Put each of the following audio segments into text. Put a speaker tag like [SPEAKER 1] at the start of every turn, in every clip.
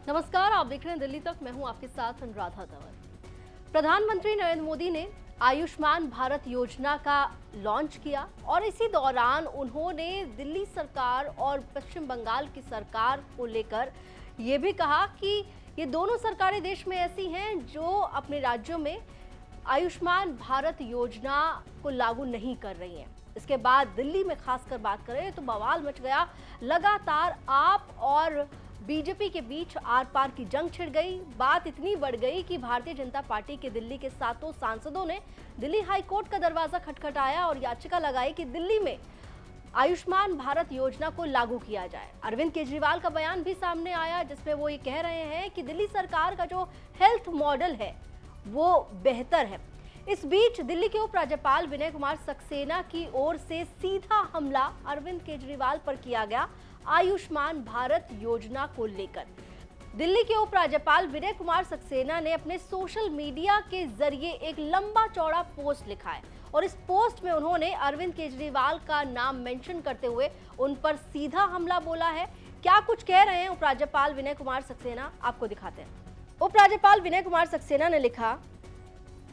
[SPEAKER 1] नमस्कार, आप देख रहे हैं दिल्ली तक। मैं हूं आपके साथ अनुराधा तंवर। प्रधानमंत्री नरेंद्र मोदी ने आयुष्मान भारत योजना का लॉन्च किया और इसी दौरान उन्होंने दिल्ली सरकार और पश्चिम बंगाल की सरकार को लेकर ये भी कहा कि ये दोनों सरकारें देश में ऐसी हैं जो अपने राज्यों में आयुष्मान भारत योजना को लागू नहीं कर रही हैं। इसके बाद दिल्ली में खासकर बात करें तो बवाल मच गया। लगातार आप और बीजेपी के बीच आर पार की जंग छिड़ गई। बात इतनी बढ़ गई कि भारतीय जनता पार्टी के दिल्ली के 7 सांसदों ने दिल्ली हाई कोर्ट का दरवाजा खटखटाया और याचिका लगाई कि दिल्ली में आयुष्मान भारत योजना को लागू किया जाए। अरविंद केजरीवाल का बयान भी सामने आया जिसमें वो ये कह रहे हैं कि दिल्ली सरकार का जो हेल्थ मॉडल है वो बेहतर है। इस बीच दिल्ली के उपराज्यपाल विनय कुमार सक्सेना की ओर से सीधा हमला अरविंद केजरीवाल पर किया गया आयुष्मान भारत योजना को लेकर। दिल्ली के उपराज्यपाल विनय कुमार सक्सेना ने अपने सोशल मीडिया के जरिए एक लंबा चौड़ा पोस्ट लिखा है और इस पोस्ट में उन्होंने अरविंद केजरीवाल का नाम मेंशन करते हुए उन पर सीधा हमला बोला है। क्या कुछ कह रहे हैं उपराज्यपाल विनय कुमार सक्सेना, आपको दिखाते हैं। उपराज्यपाल विनय कुमार सक्सेना ने लिखा,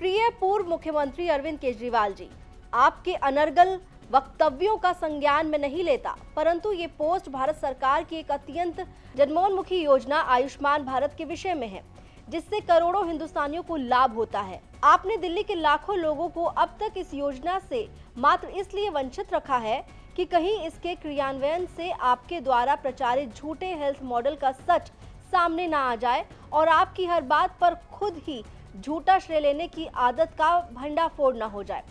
[SPEAKER 1] प्रिय पूर्व मुख्यमंत्री अरविंद केजरीवाल जी, आपके अनर्गल वक्तव्यों का संज्ञान में नहीं लेता, परंतु ये पोस्ट भारत सरकार की एक अत्यंत जनमोन्मुखी योजना आयुष्मान भारत के विषय में है, जिससे करोड़ों हिंदुस्तानियों को लाभ होता है। आपने दिल्ली के लाखों लोगों को अब तक इस योजना से मात्र इसलिए वंचित रखा है कि कहीं इसके क्रियान्वयन से आपके द्वारा प्रचारित झूठे हेल्थ मॉडल का सच सामने ना आ जाए और आपकी हर बात पर खुद ही झूठा श्रेय लेने की आदत का भंडाफोड़ न हो जाए।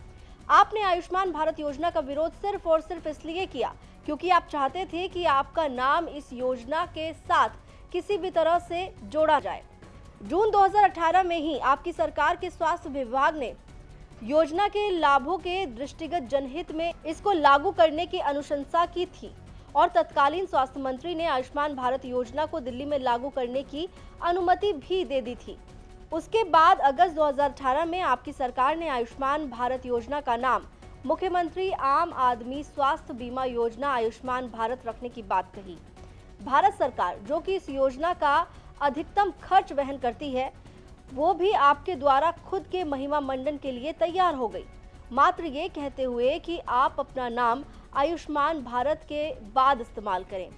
[SPEAKER 1] आपने आयुष्मान भारत योजना का विरोध सिर्फ और सिर्फ इसलिए किया क्योंकि आप चाहते थे कि आपका नाम इस योजना के साथ किसी भी तरह से जोड़ा जाए। जून 2018 में ही आपकी सरकार के स्वास्थ्य विभाग ने योजना के लाभों के दृष्टिगत जनहित में इसको लागू करने की अनुशंसा की थी और तत्कालीन स्वास्थ्य मंत्री ने आयुष्मान भारत योजना को दिल्ली में लागू करने की अनुमति भी दे दी थी। उसके बाद अगस्त 2018 में आपकी सरकार ने आयुष्मान भारत योजना का नाम मुख्यमंत्री आम आदमी स्वास्थ्य बीमा योजना आयुष्मान भारत रखने की बात कही। भारत सरकार जो कि इस योजना का अधिकतम खर्च वहन करती है, वो भी आपके द्वारा खुद के महिमा मंडन के लिए तैयार हो गई, मात्र ये कहते हुए कि आप अपना नाम आयुष्मान भारत के बाद इस्तेमाल करें।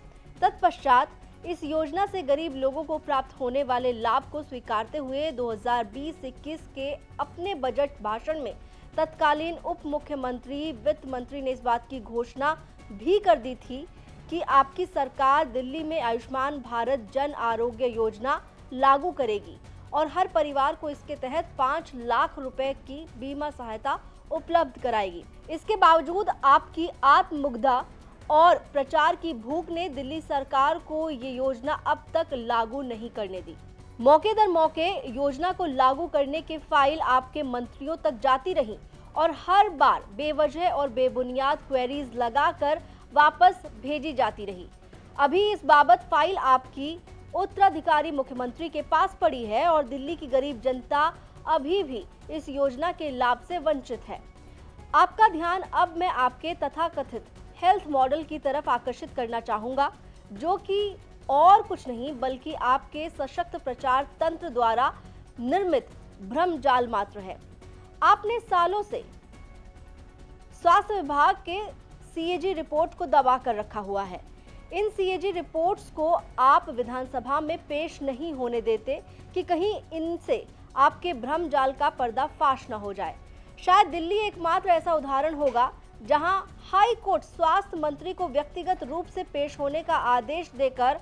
[SPEAKER 1] तत्पश्चात इस योजना से गरीब लोगों को प्राप्त होने वाले लाभ को स्वीकारते हुए 2020-21 के अपने बजट भाषण में तत्कालीन उप मुख्यमंत्री वित्त मंत्री ने इस बात की घोषणा भी कर दी थी कि आपकी सरकार दिल्ली में आयुष्मान भारत जन आरोग्य योजना लागू करेगी और हर परिवार को इसके तहत 5 लाख रुपए की बीमा सहायता उपलब्ध कराएगी। इसके बावजूद आपकी आत्ममुग्धा और प्रचार की भूख ने दिल्ली सरकार को ये योजना अब तक लागू नहीं करने दी। मौके दर मौके योजना को लागू करने के फाइल आपके मंत्रियों तक जाती रही और हर बार बेवजह और बेबुनियाद क्वेरीज लगाकर वापस भेजी जाती रही। अभी इस बाबत फाइल आपकी उत्तराधिकारी मुख्यमंत्री के पास पड़ी है और दिल्ली की गरीब जनता अभी भी इस योजना के लाभ से वंचित है। आपका ध्यान अब मैं आपके तथाकथित हेल्थ मॉडल की तरफ आकर्षित करना चाहूंगा, जो कि और कुछ नहीं बल्कि आपके सशक्त प्रचार तंत्र द्वारा निर्मित भ्रम जाल मात्र है। आपने सालों से स्वास्थ्य विभाग के सीएजी रिपोर्ट को दबा कर रखा हुआ है। इन सीएजी रिपोर्ट्स को आप विधानसभा में पेश नहीं होने देते कि कहीं इनसे आपके भ्रम जाल का पर्दाफाश न हो जाए। शायद दिल्ली एकमात्र ऐसा उदाहरण होगा जहां हाई कोर्ट स्वास्थ्य मंत्री को व्यक्तिगत रूप से पेश होने का आदेश देकर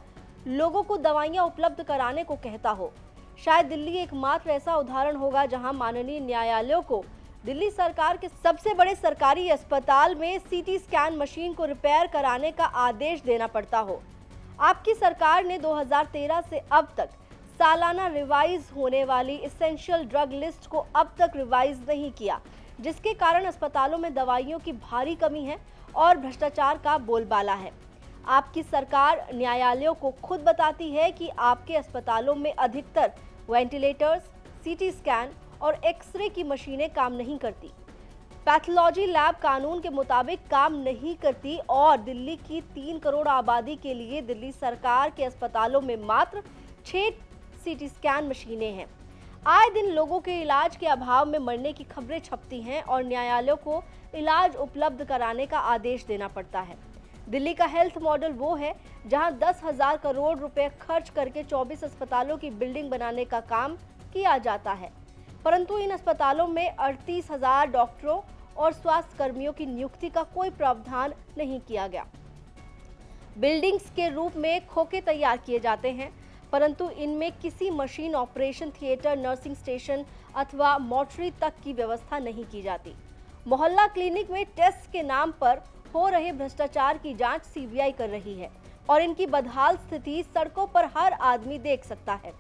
[SPEAKER 1] लोगों को दवाइयां उपलब्ध कराने को कहता हो। शायद दिल्ली एकमात्र ऐसा उदाहरण होगा जहां माननीय न्यायालयों को दिल्ली सरकार के सबसे बड़े सरकारी अस्पताल में सीटी स्कैन मशीन को रिपेयर कराने का आदेश देना पड़ता हो। आपकी सरकार ने 2013 से अब तक सालाना रिवाइज होने वाली एसेंशियल ड्रग लिस्ट को अब तक रिवाइज नहीं किया, जिसके कारण अस्पतालों में दवाइयों की भारी कमी है और भ्रष्टाचार का बोलबाला है। आपकी सरकार न्यायालयों को खुद बताती है कि आपके अस्पतालों में अधिकतर वेंटिलेटर्स, सीटी स्कैन और एक्सरे की मशीनें काम नहीं करती। पैथोलॉजी लैब कानून के मुताबिक काम नहीं करती और दिल्ली की 3 करोड़ आबादी के लिए दिल्ली सरकार के अस्पतालों में मात्र 6 सीटी स्कैन मशीनें हैं। आए दिन लोगों के इलाज के अभाव में मरने की खबरें छपती हैं और न्यायालयों को इलाज उपलब्ध कराने का आदेश देना पड़ता है। दिल्ली का हेल्थ मॉडल वो है जहां 10,000 करोड़ रुपए खर्च करके 24 अस्पतालों की बिल्डिंग बनाने का काम किया जाता है, परंतु इन अस्पतालों में 38,000 डॉक्टरों और स्वास्थ्य कर्मियों की नियुक्ति का कोई प्रावधान नहीं किया गया। बिल्डिंग्स के रूप में खोखे तैयार किए जाते हैं, परंतु इनमें किसी machine, operation theatre, nursing station अथवा मॉर्चरी तक की व्यवस्था नहीं की जाती। मोहल्ला क्लिनिक में टेस्ट के नाम पर हो रहे भ्रष्टाचार की जांच सीबीआई कर रही है और इनकी बदहाल स्थिति सड़कों पर हर आदमी देख सकता है।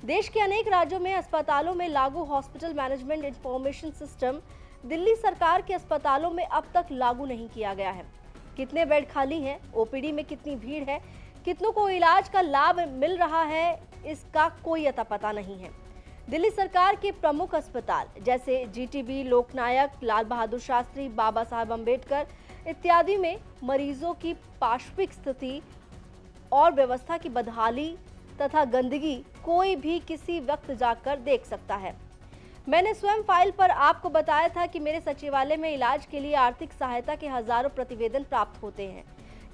[SPEAKER 1] देश के अनेक राज्यों में अस्पतालों में लागू hospital management information system Delhi सरकार के अस्पतालों में अब तक लागू नहीं किया गया है। कितने बेड खाली हैं, ओपीडी में कितनी भीड़ है, कितनों को इलाज का लाभ मिल रहा है, इसका कोई अता पता नहीं है। दिल्ली सरकार के प्रमुख अस्पताल जैसे जीटीबी, लोकनायक, लाल बहादुर शास्त्री, बाबा साहब अम्बेडकर इत्यादि में मरीजों की पार्श्विक स्थिति और व्यवस्था की बदहाली तथा गंदगी कोई भी किसी वक्त जाकर देख सकता है। मैंने स्वयं फाइल पर आपको बताया था कि मेरे सचिवालय में इलाज के लिए आर्थिक सहायता के हजारों प्रतिवेदन प्राप्त होते हैं।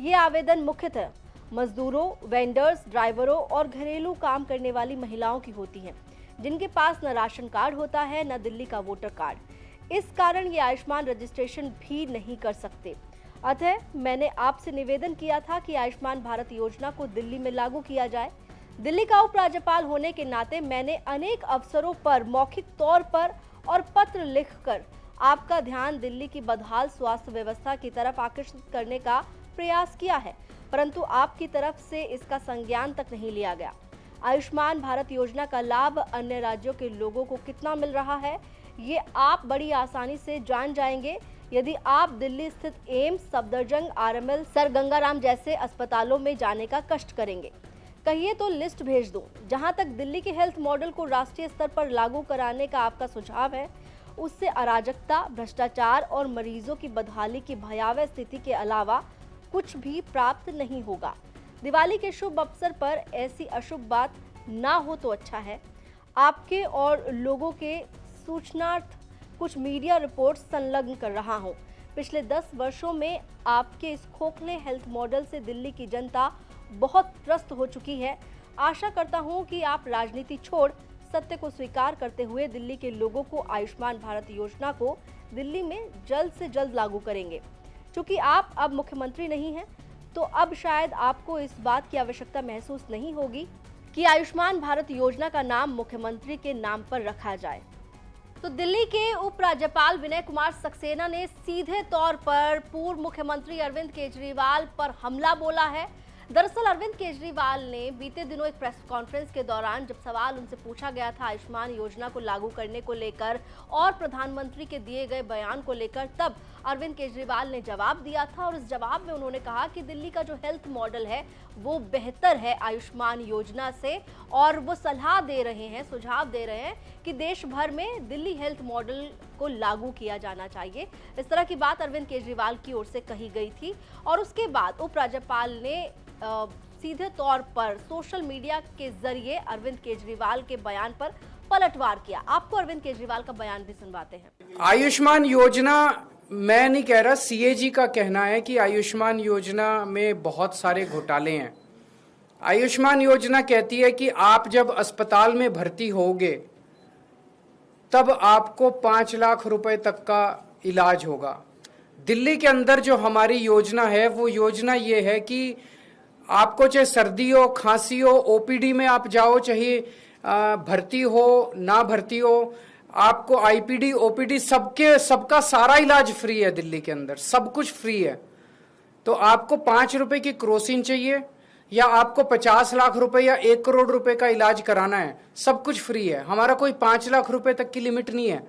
[SPEAKER 1] ये आवेदन मुख्यतः मजदूरों, वेंडर्स, ड्राइवरों और घरेलू काम करने वाली महिलाओं की होती हैं, जिनके पास न राशन कार्ड होता है न दिल्ली का वोटर कार्ड। इस कारण ये आयुष्मान रजिस्ट्रेशन भी नहीं कर सकते। अतः मैंने आपसे निवेदन किया था कि आयुष्मान भारत योजना को दिल्ली में लागू किया जाए। दिल्ली का उपराज्यपाल होने के नाते मैंने अनेक अवसरों पर मौखिक तौर पर और पत्र लिखकर आपका ध्यान दिल्ली की बदहाल स्वास्थ्य व्यवस्था की तरफ आकर्षित करने का प्रयास किया है, परंतु आपकी तरफ से इसका संज्ञान तक नहीं लिया गया। आयुष्मान भारत योजना का लाभ अन्य राज्यों के लोगों को कितना मिल रहा है, ये आप बड़ी आसानी से जान जाएंगे यदि आप दिल्ली स्थित AIIMS, Safdarjung, RML, sir Gangaram जैसे अस्पतालों में जाने का कष्ट करेंगे। कहिए तो लिस्ट भेज दूं। जहां तक दिल्ली के हेल्थ मॉडल को राष्ट्रीय स्तर पर लागू कराने का आपका सुझाव है, उससे अराजकता, भ्रष्टाचार और मरीजों की बदहाली की भयावह स्थिति के अलावा कुछ भी प्राप्त नहीं होगा। दिवाली के शुभ अवसर पर ऐसी अशुभ बात ना हो तो अच्छा है। आपके और लोगों के सूचनार्थ कुछ मीडिया रिपोर्ट संलग्न कर रहा हूं। पिछले 10 वर्षों में आपके इस खोखले हेल्थ मॉडल से दिल्ली की जनता बहुत त्रस्त हो चुकी है। आशा करता हूं कि आप राजनीति छोड़ सत्य को स्वीकार करते हुए दिल्ली के लोगों को आयुष्मान भारत योजना को दिल्ली में जल्द से जल्द लागू करेंगे। क्योंकि आप अब मुख्यमंत्री नहीं हैं, तो अब शायद आपको इस बात की आवश्यकता महसूस नहीं होगी कि आयुष्मान भारत योजना का नाम मुख्यमंत्री के नाम पर रखा जाए। तो दिल्ली के उपराज्यपाल विनय कुमार सक्सेना ने सीधे तौर पर पूर्व मुख्यमंत्री अरविंद केजरीवाल पर हमला बोला है। दरअसल अरविंद केजरीवाल ने बीते दिनों एक प्रेस कॉन्फ्रेंस के दौरान जब सवाल उनसे पूछा गया था आयुष्मान योजना को लागू करने को लेकर और प्रधानमंत्री के दिए गए बयान को लेकर, तब अरविंद केजरीवाल ने जवाब दिया था और इस जवाब में उन्होंने कहा कि दिल्ली का जो हेल्थ मॉडल है वो बेहतर है आयुष्मान योजना से, और वो सलाह दे रहे हैं, सुझाव दे रहे हैं कि देश भर में दिल्ली हेल्थ मॉडल को लागू किया जाना चाहिए। इस तरह की बात अरविंद केजरीवाल की ओर से कही गई थी और उसके बाद उपराज्यपाल ने सीधे तौर पर सोशल मीडिया के जरिए अरविंद केजरीवाल के बयान पर पलटवार किया। आपको अरविंद केजरीवाल का बयान भी सुनवाते हैं।
[SPEAKER 2] आयुष्मान योजना, मैं नहीं कह रहा, सीएजी का कहना है कि आयुष्मान योजना में बहुत सारे घोटाले हैं। आयुष्मान योजना कहती है कि आप जब अस्पताल में भर्ती होगे तब आपको 5 लाख रुपए तक का इलाज होगा। दिल्ली के अंदर जो हमारी योजना है वो योजना ये है कि आपको चाहे सर्दी हो, खांसी हो, ओपीडी में आप जाओ, चाहे भर्ती हो ना भर्ती हो, आपको आईपीडी, ओपीडी सबका सारा इलाज फ्री है। दिल्ली के अंदर सब कुछ फ्री है। तो आपको 5 रुपए की क्रोसिन चाहिए या आपको 50 लाख रुपए या 1 करोड़ रुपए का इलाज कराना है, सब कुछ फ्री है। हमारा कोई 5 लाख रुपए तक की लिमिट नहीं है।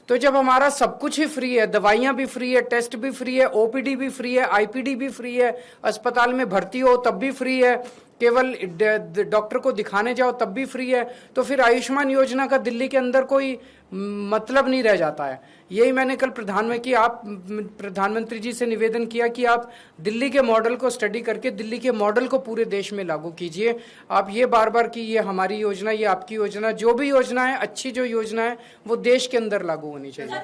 [SPEAKER 2] तो जब हमारा सब कुछ ही फ्री है, दवाइयां भी फ्री है, टेस्ट भी फ्री है, ओपीडी भी फ्री है, आईपीडी भी फ्री है, अस्पताल में भर्ती हो तब भी फ्री है, केवल डॉक्टर को दिखाने जाओ तब भी फ्री है, तो फिर आयुष्मान योजना का दिल्ली के अंदर कोई मतलब नहीं रह जाता है। यही मैंने कल प्रधानमंत्री जी से निवेदन किया कि आप दिल्ली के मॉडल को स्टडी करके दिल्ली के मॉडल को पूरे देश में लागू कीजिए। आप ये बार बार कि ये हमारी योजना, ये आपकी योजना, जो भी योजना है, अच्छी जो योजना है वो देश के अंदर लागू होनी चाहिए।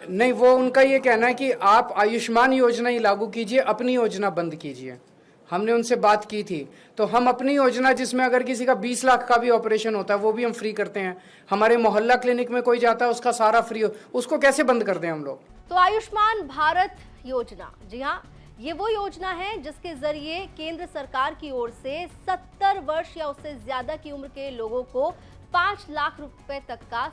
[SPEAKER 2] नहीं, वो उनका ये कहना है कि आप आयुष्मान योजना ही लागू कीजिए, अपनी योजना बंद कीजिए। हमने उनसे बात की थी, तो हम अपनी योजना जिसमें अगर किसी का 20 लाख का भी ऑपरेशन होता है वो भी हम फ्री करते हैं। हमारे मोहल्ला क्लिनिक में कोई जाता है उसका सारा फ्री हो, उसको कैसे बंद कर दें हम लोग?
[SPEAKER 1] तो आयुष्मान भारत योजना, जी हाँ, ये वो योजना है जिसके जरिए केंद्र सरकार की ओर से 70 वर्ष या उससे ज्यादा की उम्र के लोगों को 5 लाख रुपए तक का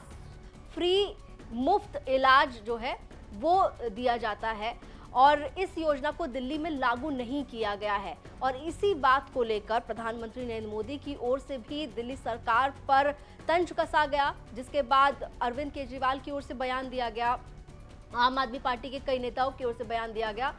[SPEAKER 1] फ्री मुफ्त इलाज जो है वो दिया जाता है। और इस योजना को दिल्ली में लागू नहीं किया गया है, और इसी बात को लेकर प्रधानमंत्री नरेंद्र मोदी की ओर से भी दिल्ली सरकार पर तंज कसा गया, जिसके बाद अरविंद केजरीवाल की ओर से बयान दिया गया, आम आदमी पार्टी के कई नेताओं की ओर से बयान दिया गया,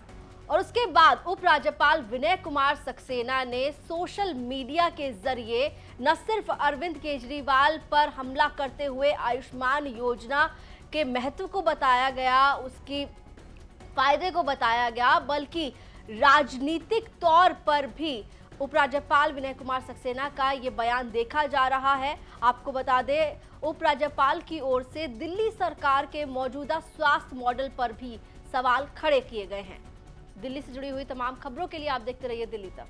[SPEAKER 1] और उसके बाद उपराज्यपाल विनय कुमार सक्सेना ने सोशल मीडिया के जरिए न सिर्फ अरविंद केजरीवाल पर हमला करते हुए आयुष्मान योजना के महत्व को बताया गया, उसकी फायदे को बताया गया, बल्कि राजनीतिक तौर पर भी उपराज्यपाल विनय कुमार सक्सेना का ये बयान देखा जा रहा है। आपको बता दें, उपराज्यपाल की ओर से दिल्ली सरकार के मौजूदा स्वास्थ्य मॉडल पर भी सवाल खड़े किए गए हैं। दिल्ली से जुड़ी हुई तमाम खबरों के लिए आप देखते रहिए दिल्ली तक।